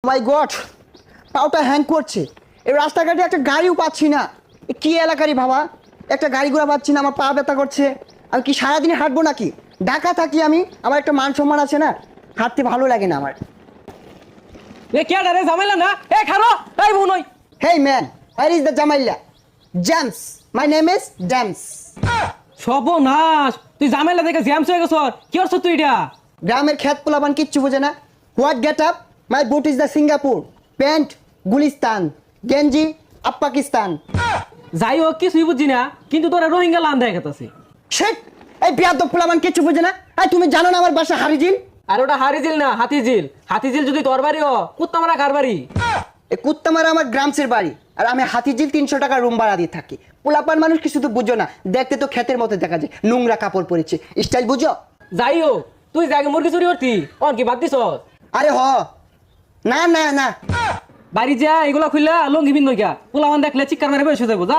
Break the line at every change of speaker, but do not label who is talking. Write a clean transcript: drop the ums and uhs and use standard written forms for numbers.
মাই god, পাওটা hang করছে। এই রাস্তাঘাটে একটা গাড়িও পাচ্ছি না। এ কি এলাকারই বাবা, একটা গাড়ি ঘোড়া পাচ্ছি না, আমার পা ব্যথা করছে। আমি কি সারাদিন হাঁটবো নাকি? ঢাকা থাকি আমি, আমার একটা মান সম্মান আছে না, হাঁটতে ভালো লাগে না আমার।
এ কে রে ঝামেলা না এ খারো এই বুনই
hey man, where is the জামাইলা? James, my name is James.
সর্বনাশ, তুই ঝামেলা দেখে জ্যামস হয়ে গেছ। কি করছ তুই এটা?
গ্রামের খ্যাত পোলাবান কিচ্ছু বোঝে না। What get up? My boot is the Singapore, pant Gulistan, গেঞ্জি আপ পাকিস্তান।
যাই হোক কিছুই বুঝছি না, কিন্তু তোরা রোহিঙ্গা লান দেখা গেছে।
শেট, এই বিয়াদব পোলাবান কিচ্ছু বোঝে না। এই তুমি জানো না আমার বাসা হারিজিল?
আর ওটা হারিজিল না হাতিঝিল। হাতিঝিল যদি তোর বাড়ি হ, কুত্তা মারা কার বাড়ি?
এই কুত্তামারা আমার গ্রামসের বাড়ি, আর আমি হাতিঝিল 300 টাকা রুম ভাড়া দিয়ে থাকি। পোলাপান মানুষ কিছু তো বুঝো না, দেখতে তো ক্ষেতের মতো দেখা যায়, নোংরা কাপড় পরেছে, স্টাইল বুঝো?
যাই হোক, তুই জাগে মুরগি চুরি করতি, অন কি বাদ দিছ?
আরে হ, না না না,
বাড়ি যা এগুলা খুললা লঙ্গি বিন নইকা পোলাওয়ান দেখলে চিৎকার মারে বসে যাবো যা।